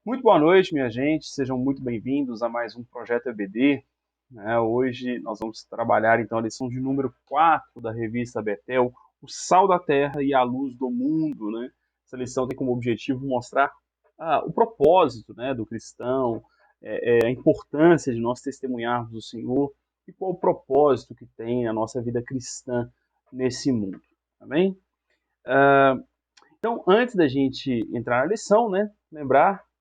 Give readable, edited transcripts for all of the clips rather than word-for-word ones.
Muito boa noite, minha gente. Sejam muito bem-vindos a mais um Projeto EBD. Hoje nós vamos trabalhar então a lição de número 4 da revista Betel, o sal da terra e a luz do mundo. Essa lição tem como objetivo mostrar o propósito, do cristão, a importância de nós testemunharmos o Senhor e qual o propósito que tem a nossa vida cristã nesse mundo. Amém? Então, antes da gente entrar na lição,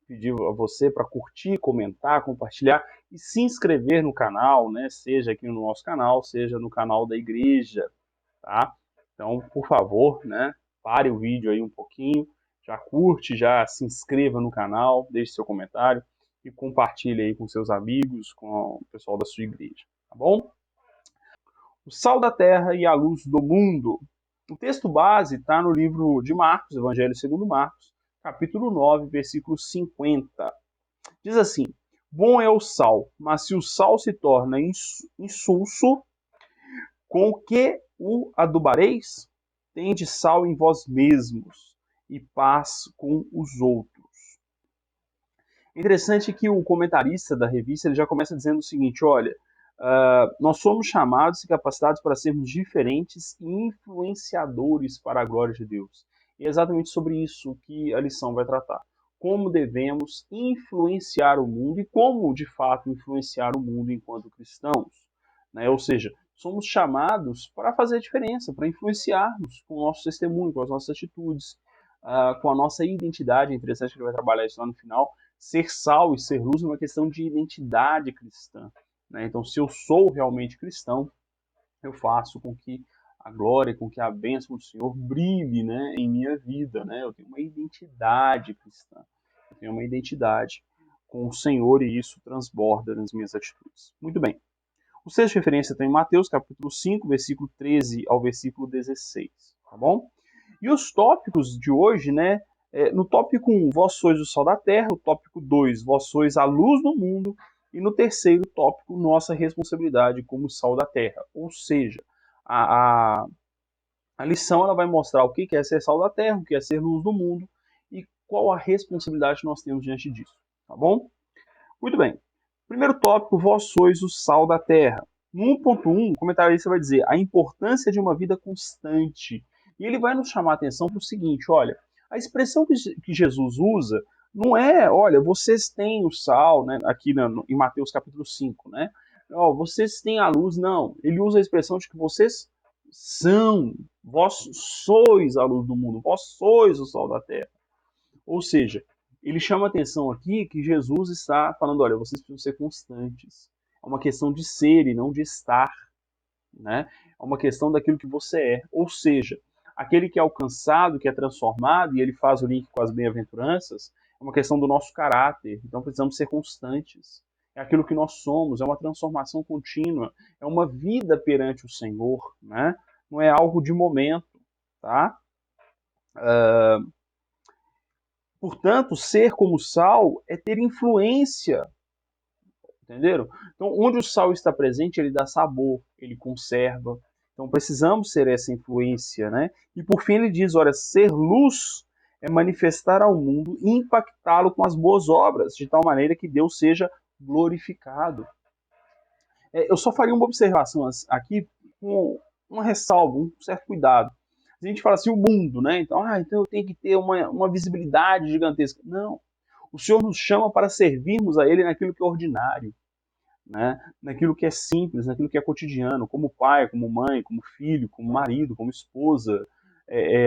pedir a você para curtir, comentar, compartilhar e se inscrever no canal, seja aqui no nosso canal, seja no canal da igreja, tá? Então, por favor, pare o vídeo aí um pouquinho, já curte, já se inscreva no canal, deixe seu comentário e compartilhe aí com seus amigos, com o pessoal da sua igreja, tá bom? O sal da terra e a luz do mundo. O texto base está no livro de Marcos, Evangelho segundo Marcos, capítulo 9, versículo 50. Diz assim: bom é o sal, mas se o sal se torna insulso, com o que o adubareis? Tende sal em vós mesmos e paz com os outros. Interessante que o comentarista da revista ele já começa dizendo o seguinte: olha, nós somos chamados e capacitados para sermos diferentes e influenciadores para a glória de Deus. E é exatamente sobre isso que a lição vai tratar. Como devemos influenciar o mundo e como, de fato, influenciar o mundo enquanto cristãos. Ou seja, somos chamados para fazer a diferença, para influenciarmos com o nosso testemunho, com as nossas atitudes, com a nossa identidade. É interessante que ele vai trabalhar isso lá no final. Ser sal e ser luz é uma questão de identidade cristã. Então, se eu sou realmente cristão, eu faço com que a glória, com que a bênção do Senhor brilhe em minha vida. Eu tenho uma identidade cristã, eu tenho uma identidade com o Senhor e isso transborda nas minhas atitudes. Muito bem. O texto de referência está em Mateus, capítulo 5, versículo 13 ao versículo 16. Tá bom? E os tópicos de hoje, no tópico 1, vós sois o sal da terra. O tópico 2, vós sois a luz do mundo. E no terceiro tópico, nossa responsabilidade como sal da terra. Ou seja, a lição ela vai mostrar o que é ser sal da terra, o que é ser luz do mundo e qual a responsabilidade que nós temos diante disso. Tá bom? Muito bem. Primeiro tópico, vós sois o sal da terra. No 1.1, o comentarista vai dizer a importância de uma vida constante. E ele vai nos chamar a atenção para o seguinte, olha, a expressão que Jesus usa não é, olha, vocês têm o sal, aqui em Mateus capítulo 5, vocês têm a luz, não. Ele usa a expressão de que vocês são, vós sois a luz do mundo, vós sois o sal da terra. Ou seja, ele chama a atenção aqui que Jesus está falando, olha, vocês precisam ser constantes. É uma questão de ser e não de estar. É uma questão daquilo que você é. Ou seja, aquele que é alcançado, que é transformado, e ele faz o link com as bem-aventuranças, é uma questão do nosso caráter. Então precisamos ser constantes. É aquilo que nós somos, é uma transformação contínua, é uma vida perante o Senhor, não é algo de momento, tá? Portanto, ser como sal é ter influência, entenderam? Então, onde o sal está presente, ele dá sabor, ele conserva. Então, precisamos ser essa influência, E por fim ele diz, olha, ser luz é manifestar ao mundo e impactá-lo com as boas obras, de tal maneira que Deus seja glorificado. Eu só faria uma observação aqui, com uma ressalva, um certo cuidado. A gente fala assim, o mundo, Então, então eu tenho que ter uma visibilidade gigantesca. Não. O Senhor nos chama para servirmos a Ele naquilo que é ordinário, naquilo que é simples, naquilo que é cotidiano, como pai, como mãe, como filho, como marido, como esposa,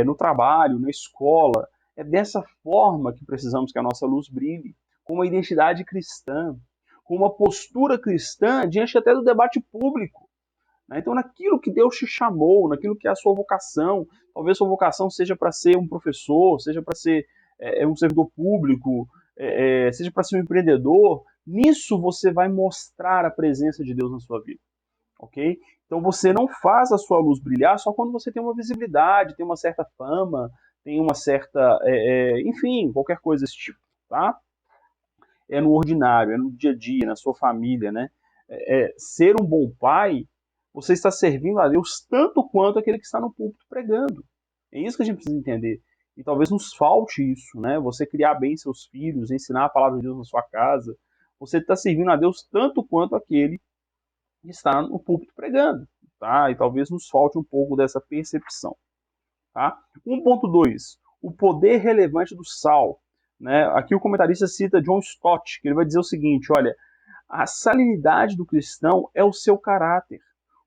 no trabalho, na escola. É dessa forma que precisamos que a nossa luz brilhe, com uma identidade cristã, com uma postura cristã diante até do debate público. Então, naquilo que Deus te chamou, naquilo que é a sua vocação, talvez sua vocação seja para ser um professor, seja para ser um servidor público, seja para ser um empreendedor, nisso você vai mostrar a presença de Deus na sua vida, ok? Então você não faz a sua luz brilhar só quando você tem uma visibilidade, tem uma certa fama, tem uma certa, enfim, qualquer coisa desse tipo, tá? É no ordinário, é no dia a dia, na sua família, ser um bom pai, você está servindo a Deus tanto quanto aquele que está no púlpito pregando. É isso que a gente precisa entender. E talvez nos falte isso, né? Você criar bem seus filhos, ensinar a palavra de Deus na sua casa. Você está servindo a Deus tanto quanto aquele que está no púlpito pregando, tá? E talvez nos falte um pouco dessa percepção, tá? 1.2, o poder relevante do sal, né? Aqui o comentarista cita John Stott, que ele vai dizer o seguinte, olha, a salinidade do cristão é o seu caráter,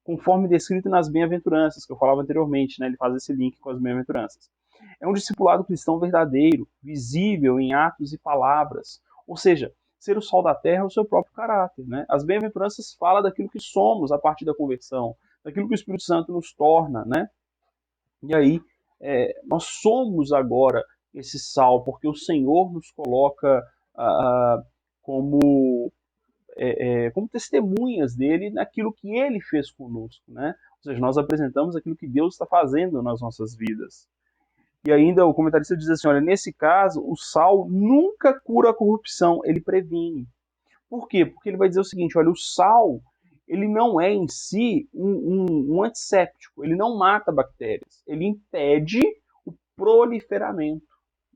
conforme descrito nas bem-aventuranças, que eu falava anteriormente, né? Ele faz esse link com as bem-aventuranças. É um discipulado cristão verdadeiro, visível em atos e palavras. Ou seja, ser o sal da terra é o seu próprio caráter, né? As bem-aventuranças falam daquilo que somos a partir da conversão, daquilo que o Espírito Santo nos torna, né? E aí, nós somos agora esse sal, porque o Senhor nos coloca como como testemunhas dele naquilo que ele fez conosco, né? Ou seja, nós apresentamos aquilo que Deus está fazendo nas nossas vidas. E ainda o comentarista diz assim, olha, nesse caso, o sal nunca cura a corrupção, ele previne. Por quê? Porque ele vai dizer o seguinte, olha, o sal, ele não é em si um antisséptico, ele não mata bactérias, ele impede o proliferamento,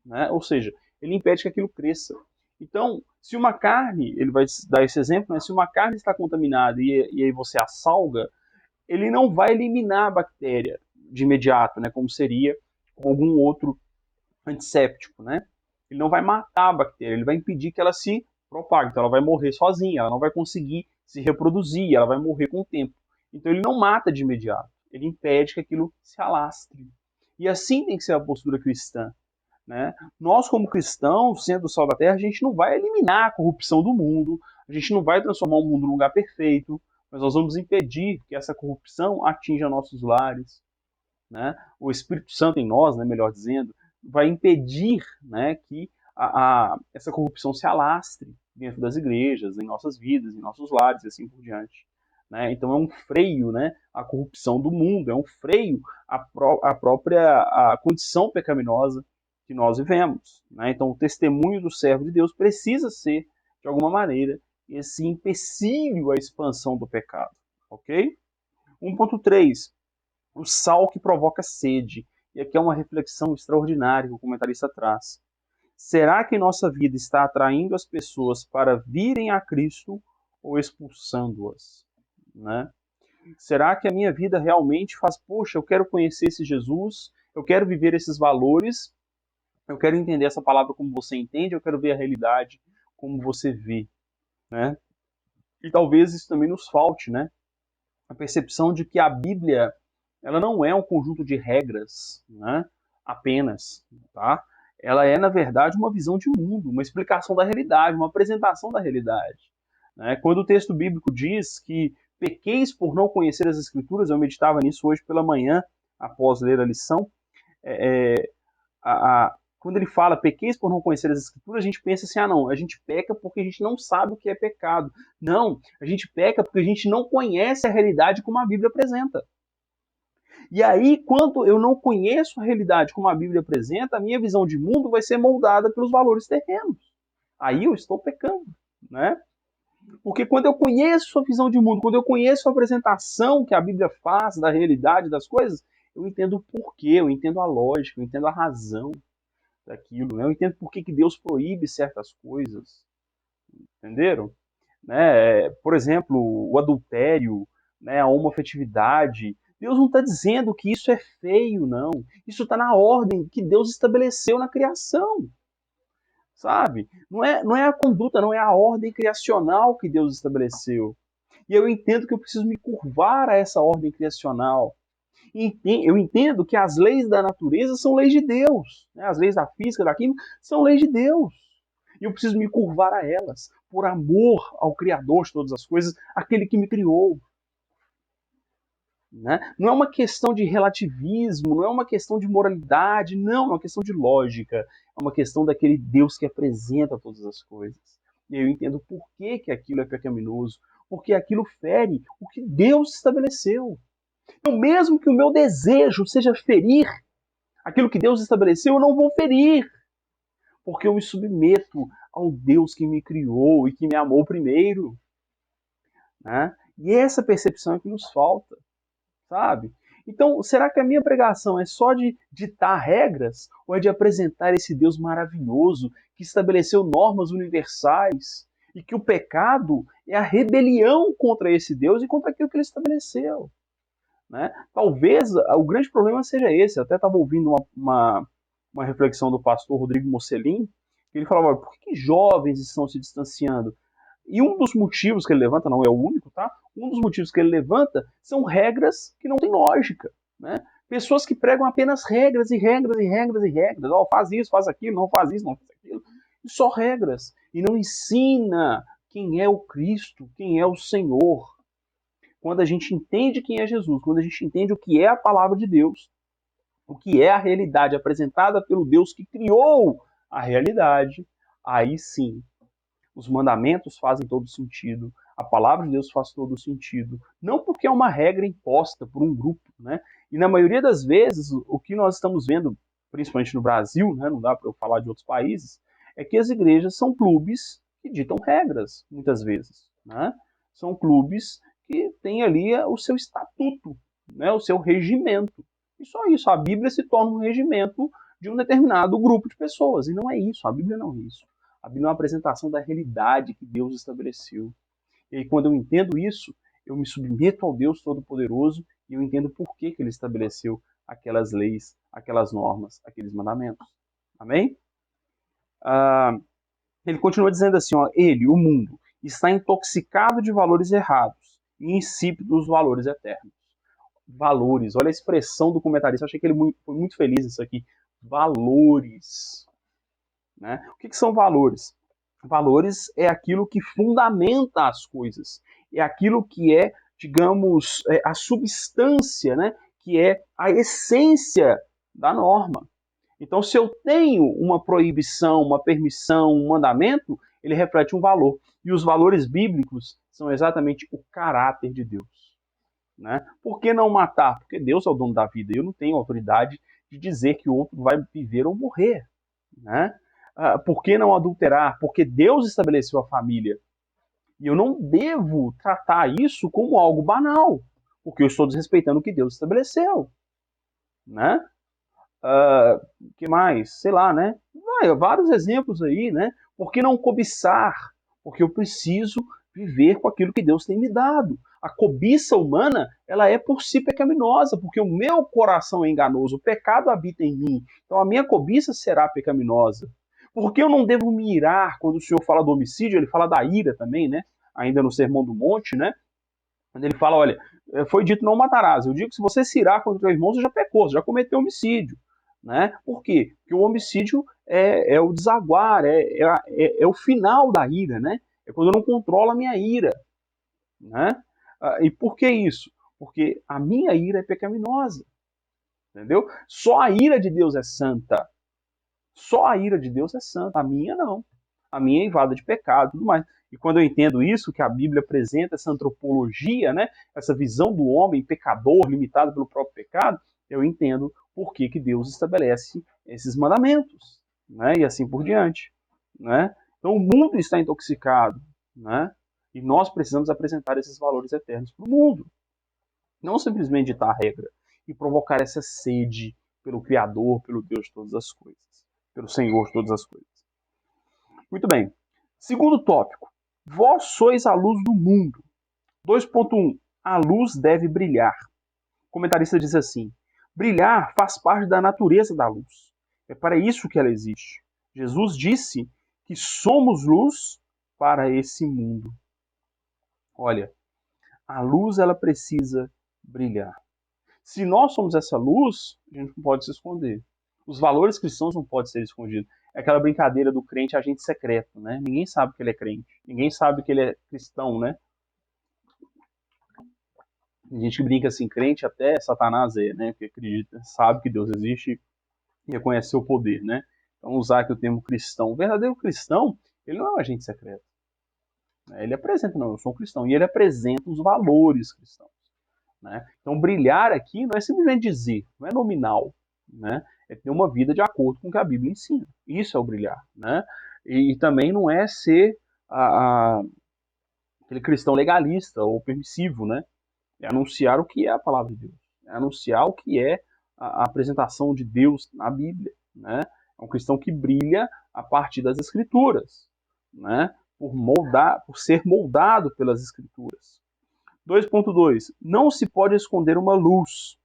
né? Ou seja, ele impede que aquilo cresça. Então, se uma carne, ele vai dar esse exemplo, né? Se uma carne está contaminada e aí você a salga, ele não vai eliminar a bactéria de imediato, né? Como seria com algum outro antisséptico, né? Ele não vai matar a bactéria, ele vai impedir que ela se propague, então ela vai morrer sozinha, ela não vai conseguir se reproduzir, ela vai morrer com o tempo. Então ele não mata de imediato, ele impede que aquilo se alastre. E assim tem que ser a postura cristã, né? Nós, como cristãos, sendo o sal da terra, a gente não vai eliminar a corrupção do mundo, a gente não vai transformar o mundo num lugar perfeito, mas nós vamos impedir que essa corrupção atinja nossos lares, né? O Espírito Santo em nós, né, melhor dizendo, vai impedir, né, que essa corrupção se alastre dentro das igrejas, em nossas vidas, em nossos lares e assim por diante. Né? Então é um freio, né, a corrupção do mundo, é um freio à própria condição pecaminosa que nós vivemos. Né? Então o testemunho do servo de Deus precisa ser, de alguma maneira, esse empecilho à expansão do pecado. Ok? 1.3. O sal que provoca sede. E aqui é uma reflexão extraordinária que o comentarista traz. Será que nossa vida está atraindo as pessoas para virem a Cristo ou expulsando-as? Né? Será que a minha vida realmente faz, poxa, eu quero conhecer esse Jesus, eu quero viver esses valores, eu quero entender essa palavra como você entende, eu quero ver a realidade como você vê. Né? E talvez isso também nos falte, né? A percepção de que a Bíblia ela não é um conjunto de regras, né, apenas, tá? Ela é, na verdade, uma visão de mundo, uma explicação da realidade, uma apresentação da realidade. Né? Quando o texto bíblico diz que pequeis por não conhecer as Escrituras, eu meditava nisso hoje pela manhã, após ler a lição, quando ele fala pequeis por não conhecer as Escrituras, a gente pensa assim, não, a gente peca porque a gente não sabe o que é pecado. Não, a gente peca porque a gente não conhece a realidade como a Bíblia apresenta. E aí, quando eu não conheço a realidade como a Bíblia apresenta, a minha visão de mundo vai ser moldada pelos valores terrenos. Aí eu estou pecando, né? Porque quando eu conheço a visão de mundo, quando eu conheço a apresentação que a Bíblia faz da realidade das coisas, eu entendo o porquê, eu entendo a lógica, eu entendo a razão daquilo, né? Eu entendo por que Deus proíbe certas coisas, entenderam? Né? Por exemplo, o adultério, né? A homoafetividade. Deus não está dizendo que isso é feio, não. Isso está na ordem que Deus estabeleceu na criação. Sabe? Não é a conduta, não é a ordem criacional que Deus estabeleceu. E eu entendo que eu preciso me curvar a essa ordem criacional. Eu entendo que as leis da natureza são leis de Deus. Né? As leis da física, da química, são leis de Deus. E eu preciso me curvar a elas, por amor ao Criador de todas as coisas, aquele que me criou. Né? Não é uma questão de relativismo, não é uma questão de moralidade, não, é uma questão de lógica. É uma questão daquele Deus que apresenta todas as coisas. E eu entendo por que aquilo é pecaminoso, porque aquilo fere o que Deus estabeleceu. Então, mesmo que o meu desejo seja ferir aquilo que Deus estabeleceu, eu não vou ferir, porque eu me submeto ao Deus que me criou e que me amou primeiro. Né? E essa percepção é que nos falta, sabe? Então, será que a minha pregação é só de ditar regras ou é de apresentar esse Deus maravilhoso que estabeleceu normas universais e que o pecado é a rebelião contra esse Deus e contra aquilo que ele estabeleceu? Né? Talvez o grande problema seja esse. Eu até estava ouvindo uma reflexão do pastor Rodrigo Mocelin, que ele falava: por que jovens estão se distanciando? E um dos motivos que ele levanta, não é o único, tá? Um dos motivos que ele levanta são regras que não têm lógica, né? Pessoas que pregam apenas regras e regras e regras e regras. Oh, faz isso, faz aquilo, não faz isso, não faz aquilo. E só regras. E não ensina quem é o Cristo, quem é o Senhor. Quando a gente entende quem é Jesus, quando a gente entende o que é a palavra de Deus, o que é a realidade apresentada pelo Deus que criou a realidade, aí sim os mandamentos fazem todo sentido, a palavra de Deus faz todo sentido. Não porque é uma regra imposta por um grupo, né? E na maioria das vezes, o que nós estamos vendo, principalmente no Brasil, né? Não dá para eu falar de outros países, é que as igrejas são clubes que ditam regras, muitas vezes, né? São clubes que têm ali o seu estatuto, né? O seu regimento. E só isso, a Bíblia se torna um regimento de um determinado grupo de pessoas. E não é isso, a Bíblia não é isso. A Bíblia é uma apresentação da realidade que Deus estabeleceu. E aí, quando eu entendo isso, eu me submeto ao Deus Todo-Poderoso e eu entendo por que ele estabeleceu aquelas leis, aquelas normas, aqueles mandamentos. Amém? Ele continua dizendo assim, ó, ele, o mundo, está intoxicado de valores errados e insípido dos valores eternos. Valores, olha a expressão do comentarista, eu achei que ele foi muito feliz nisso aqui. Valores. Né? O que são valores? Valores é aquilo que fundamenta as coisas, é aquilo que é, digamos, a substância, né? Que é a essência da norma. Então, se eu tenho uma proibição, uma permissão, um mandamento, ele reflete um valor. E os valores bíblicos são exatamente o caráter de Deus. Né? Por que não matar? Porque Deus é o dono da vida e eu não tenho autoridade de dizer que o outro vai viver ou morrer. Né? Por que não adulterar? Porque Deus estabeleceu a família. E eu não devo tratar isso como algo banal, porque eu estou desrespeitando o que Deus estabeleceu. Né? Que mais? Sei lá, né? Vários exemplos aí, né? Por que não cobiçar? Porque eu preciso viver com aquilo que Deus tem me dado. A cobiça humana, ela é por si pecaminosa, porque o meu coração é enganoso, o pecado habita em mim. Então a minha cobiça será pecaminosa. Por que eu não devo me irar? Quando o Senhor fala do homicídio, ele fala da ira também, né? Ainda no Sermão do Monte, né? Quando ele fala, olha, foi dito não matarás. Eu digo que se você se irar contra o teu irmão, você já pecou, você já cometeu homicídio. Né? Por quê? Porque o homicídio é o desaguar, é o final da ira, né? É quando eu não controlo a minha ira. Né? E por que isso? Porque a minha ira é pecaminosa. Entendeu? Só a ira de Deus é santa. Só a ira de Deus é santa. A minha não. A minha é invada de pecado e tudo mais. E quando eu entendo isso, que a Bíblia apresenta essa antropologia, né? Essa visão do homem pecador, limitado pelo próprio pecado, eu entendo por que Deus estabelece esses mandamentos, né? E assim por diante, né? Então o mundo está intoxicado, né? E nós precisamos apresentar esses valores eternos para o mundo, não simplesmente ditar a regra e provocar essa sede pelo Criador, pelo Deus de todas as coisas, pelo Senhor de todas as coisas. Muito bem. Segundo tópico. Vós sois a luz do mundo. 2.1. A luz deve brilhar. O comentarista diz assim: brilhar faz parte da natureza da luz. É para isso que ela existe. Jesus disse que somos luz para esse mundo. Olha, a luz ela precisa brilhar. Se nós somos essa luz, a gente não pode se esconder. Os valores cristãos não podem ser escondidos. É aquela brincadeira do crente agente secreto, né? Ninguém sabe que ele é crente. Ninguém sabe que ele é cristão, né? A gente brinca assim, crente até Satanás é, né? Que acredita, sabe que Deus existe e reconhece seu poder, né? Então usar aqui o termo cristão. O verdadeiro cristão, ele não é um agente secreto. Ele apresenta, não, eu sou um cristão. E ele apresenta os valores cristãos. Né? Então brilhar aqui não é simplesmente dizer, não é nominal. Né? É ter uma vida de acordo com o que a Bíblia ensina. Isso é o brilhar. Né? E também não é ser aquele cristão legalista ou permissivo, né? É anunciar o que é a palavra de Deus. é anunciar o que é a apresentação de Deus na Bíblia, né? É um cristão que brilha a partir das Escrituras, né? Por ser moldado pelas Escrituras. 2.2. Não se pode esconder uma luz.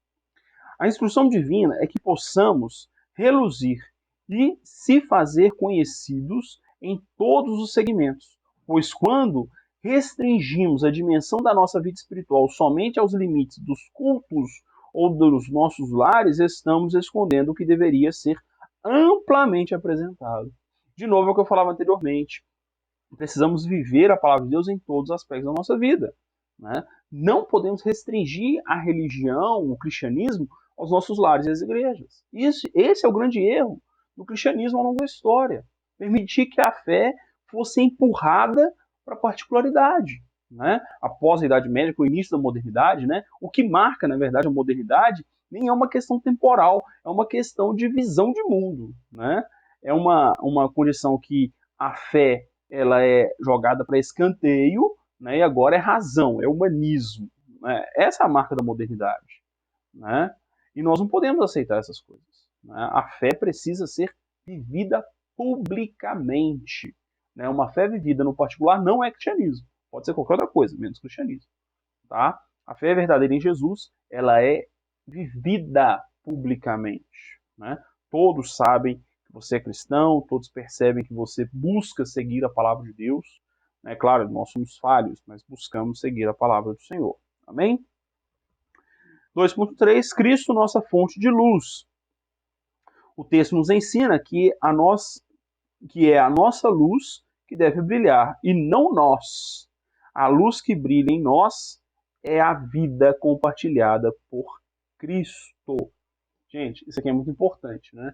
A instrução divina é que possamos reluzir e se fazer conhecidos em todos os segmentos, pois quando restringimos a dimensão da nossa vida espiritual somente aos limites dos cultos ou dos nossos lares, estamos escondendo o que deveria ser amplamente apresentado. De novo, é o que eu falava anteriormente. Precisamos viver a palavra de Deus em todos os aspectos da nossa vida, né? Não podemos restringir a religião, o cristianismo, aos nossos lares e às igrejas. Esse é o grande erro do cristianismo ao longo da história. Permitir que a fé fosse empurrada para a particularidade. Né? Após a Idade Média, com o início da modernidade, né? O que marca, na verdade, a modernidade nem é uma questão temporal, é uma questão de visão de mundo. Né? É uma condição que a fé ela é jogada para escanteio, né? E agora é razão, é humanismo. Né? Essa é a marca da modernidade. Né? E nós não podemos aceitar essas coisas. Né? A fé precisa ser vivida publicamente. Né? Uma fé vivida no particular não é cristianismo. Pode ser qualquer outra coisa, menos cristianismo. Tá? A fé verdadeira em Jesus, ela é vivida publicamente. Né? Todos sabem que você é cristão, todos percebem que você busca seguir a palavra de Deus. É claro, nós somos falhos, mas buscamos seguir a palavra do Senhor. Amém? 2.3, Cristo, nossa fonte de luz. O texto nos ensina que é a nossa luz que deve brilhar, e não nós. A luz que brilha em nós é a vida compartilhada por Cristo. Gente, isso aqui é muito importante, né?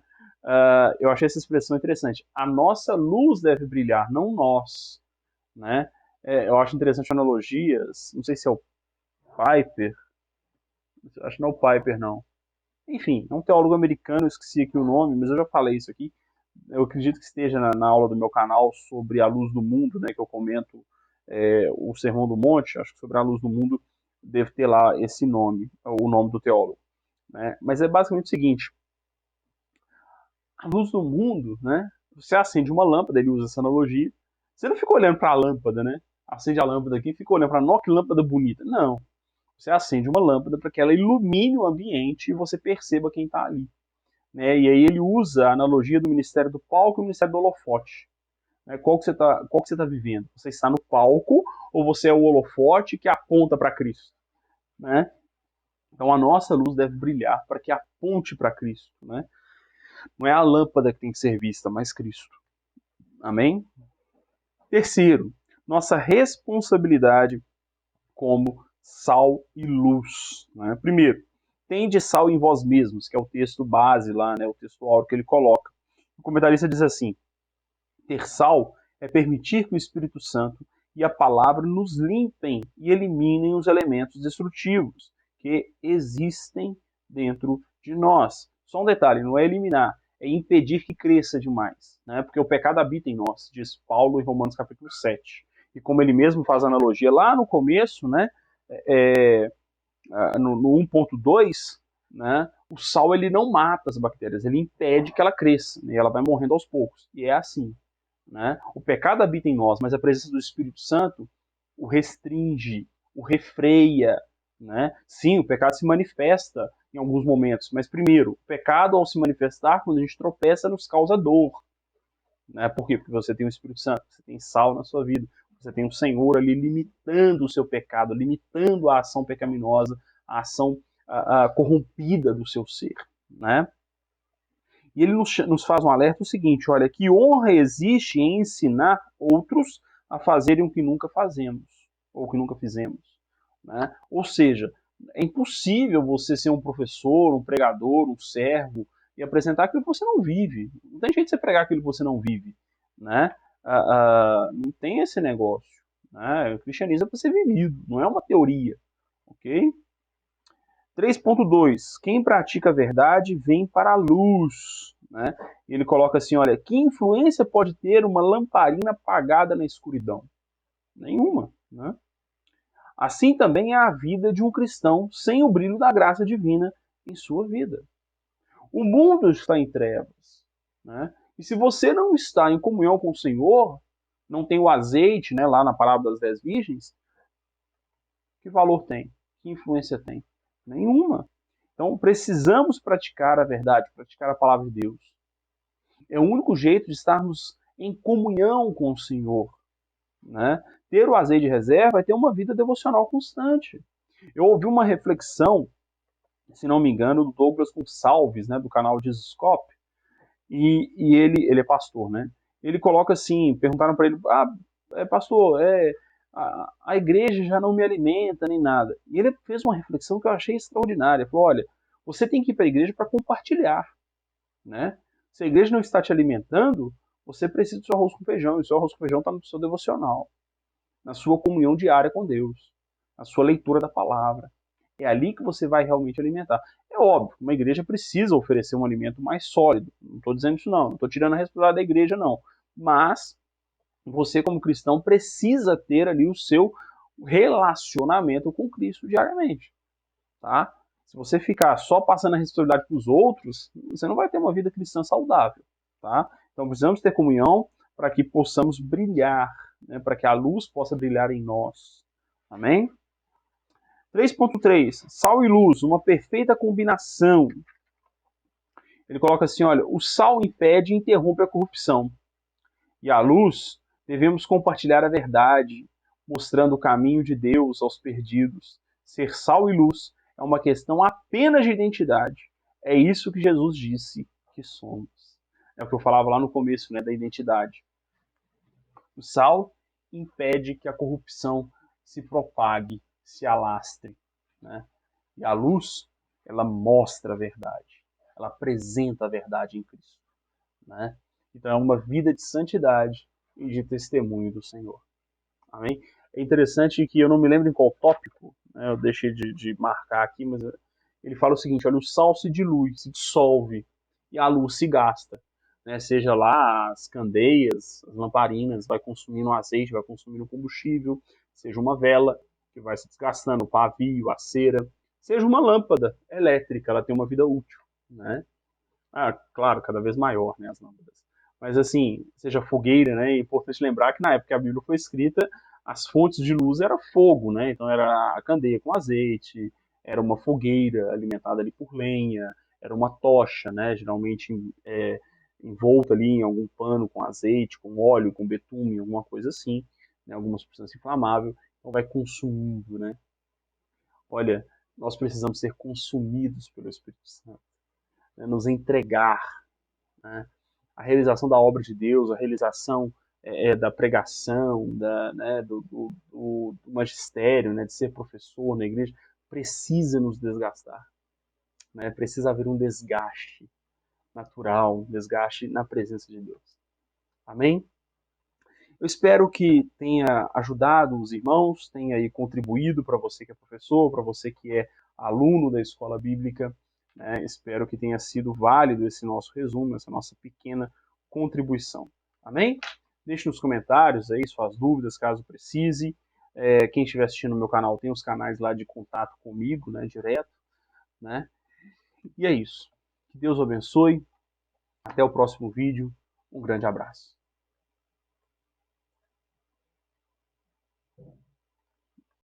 Eu achei essa expressão interessante. A nossa luz deve brilhar, não nós. Né? Eu acho interessante analogias, não sei se é o Piper, acho que não é o Piper, não. Enfim, é um teólogo americano, eu esqueci aqui o nome, mas eu já falei isso aqui. Eu acredito que esteja na aula do meu canal sobre a luz do mundo, né, que eu comento o Sermão do Monte, acho que sobre a luz do mundo deve ter lá esse nome, o nome do teólogo. Né? Mas é basicamente o seguinte, a luz do mundo, né, você acende uma lâmpada, ele usa essa analogia, você não fica olhando para a lâmpada, né? Acende a lâmpada aqui e fica olhando para a que lâmpada bonita. Não. Você acende uma lâmpada para que ela ilumine o ambiente e você perceba quem está ali. Né? E aí ele usa a analogia do ministério do palco e o ministério do holofote. Né? Qual que você está vivendo? Você está no palco ou você é o holofote que aponta para Cristo? Né? Então a nossa luz deve brilhar para que aponte para Cristo. Né? Não é a lâmpada que tem que ser vista, mas Cristo. Amém? Terceiro, nossa responsabilidade como sal e luz. Né? Primeiro, tende sal em vós mesmos, que é o texto base lá, né, o texto áureo que ele coloca. O comentarista diz assim, ter sal é permitir que o Espírito Santo e a palavra nos limpem e eliminem os elementos destrutivos que existem dentro de nós. Só um detalhe, não é eliminar, é impedir que cresça demais, né? Porque o pecado habita em nós, diz Paulo em Romanos capítulo 7. E como ele mesmo faz a analogia lá no começo, né, no 1.2, né, o sal ele não mata as bactérias, ele impede que ela cresça, né, e ela vai morrendo aos poucos. E é assim. Né? O pecado habita em nós, mas a presença do Espírito Santo o restringe, o refreia. Né? Sim, o pecado se manifesta em alguns momentos, mas primeiro, o pecado ao se manifestar, quando a gente tropeça, nos causa dor. Né? Por quê? Porque você tem o Espírito Santo, você tem sal na sua vida, você tem o Senhor ali limitando o seu pecado, limitando a ação pecaminosa, a ação corrompida do seu ser. Né? E ele nos faz um alerta o seguinte, olha, que honra existe em ensinar outros a fazerem o que nunca fazemos, ou o que nunca fizemos. Né? Ou seja, é impossível você ser um professor, um pregador, um servo, e apresentar aquilo que você não vive. Não tem jeito de você pregar aquilo que você não vive. Né? Não tem esse negócio. Né? O cristianismo é para ser vivido, não é uma teoria. Ok? 3.2. Quem pratica a verdade vem para a luz. Né? Ele coloca assim, olha, que influência pode ter uma lamparina apagada na escuridão? Nenhuma. Né? Assim também é a vida de um cristão sem o brilho da graça divina em sua vida. O mundo está em trevas, né? E se você não está em comunhão com o Senhor, não tem o azeite, né, lá na parábola das 10 virgens, que valor tem? Que influência tem? Nenhuma. Então precisamos praticar a verdade, praticar a palavra de Deus. É o único jeito de estarmos em comunhão com o Senhor, né? Ter o azeite de reserva é ter uma vida devocional constante. Eu ouvi uma reflexão, se não me engano, do Douglas Gonçalves, né, do canal Dizscope, e ele é pastor, né? Ele coloca assim, perguntaram para ele, pastor, a igreja já não me alimenta nem nada. E ele fez uma reflexão que eu achei extraordinária. Ele falou, olha, você tem que ir para a igreja para compartilhar, né? Se a igreja não está te alimentando, você precisa do seu arroz com feijão, e o seu arroz com feijão está no seu devocional, na sua comunhão diária com Deus, na sua leitura da palavra. É ali que você vai realmente alimentar. É óbvio, uma igreja precisa oferecer um alimento mais sólido. Não estou dizendo isso não estou tirando a responsabilidade da igreja não. Mas você como cristão precisa ter ali o seu relacionamento com Cristo diariamente, tá? Se você ficar só passando a responsabilidade para os outros, você não vai ter uma vida cristã saudável, tá? Então precisamos ter comunhão para que possamos brilhar, né? Para que a luz possa brilhar em nós. Amém? 3.3, sal e luz, uma perfeita combinação. Ele coloca assim, olha, o sal impede e interrompe a corrupção. E a luz, devemos compartilhar a verdade, mostrando o caminho de Deus aos perdidos. Ser sal e luz é uma questão apenas de identidade. É isso que Jesus disse que somos. É o que eu falava lá no começo, né, da identidade. O sal impede que a corrupção se propague, se alastre, né? E a luz, ela mostra a verdade. Ela apresenta a verdade em Cristo, né? Então é uma vida de santidade e de testemunho do Senhor. Amém? É interessante que eu não me lembro em qual tópico, né, eu deixei de marcar aqui, mas ele fala o seguinte, olha, o sal se dilui, se dissolve, e a luz se gasta. Né, seja lá as candeias, as lamparinas, vai consumindo azeite, vai consumindo combustível, seja uma vela que vai se desgastando, o pavio, a cera, seja uma lâmpada elétrica, ela tem uma vida útil, né? Claro, cada vez maior, né, as lâmpadas. Mas assim, seja fogueira, né? É importante lembrar que na época que a Bíblia foi escrita, as fontes de luz era fogo, né? Então era a candeia com azeite, era uma fogueira alimentada ali por lenha, era uma tocha, né? Geralmente envolta ali em algum pano com azeite, com óleo, com betume, alguma coisa assim, né? Alguma substância inflamável. Então vai consumindo, né? Olha, nós precisamos ser consumidos pelo Espírito Santo, né? Nos entregar, né? A realização da obra de Deus, a realização da pregação, né, do magistério, né, de ser professor na igreja, precisa nos desgastar. Né? Precisa haver um desgaste natural, um desgaste na presença de Deus. Amém? Eu espero que tenha ajudado os irmãos, tenha aí contribuído para você que é professor, para você que é aluno da escola bíblica. Né? Espero que tenha sido válido esse nosso resumo, essa nossa pequena contribuição. Amém? Deixe nos comentários aí suas dúvidas, caso precise. Quem estiver assistindo no meu canal tem os canais lá de contato comigo, né, direto. Né? E é isso. Que Deus abençoe. Até o próximo vídeo. Um grande abraço.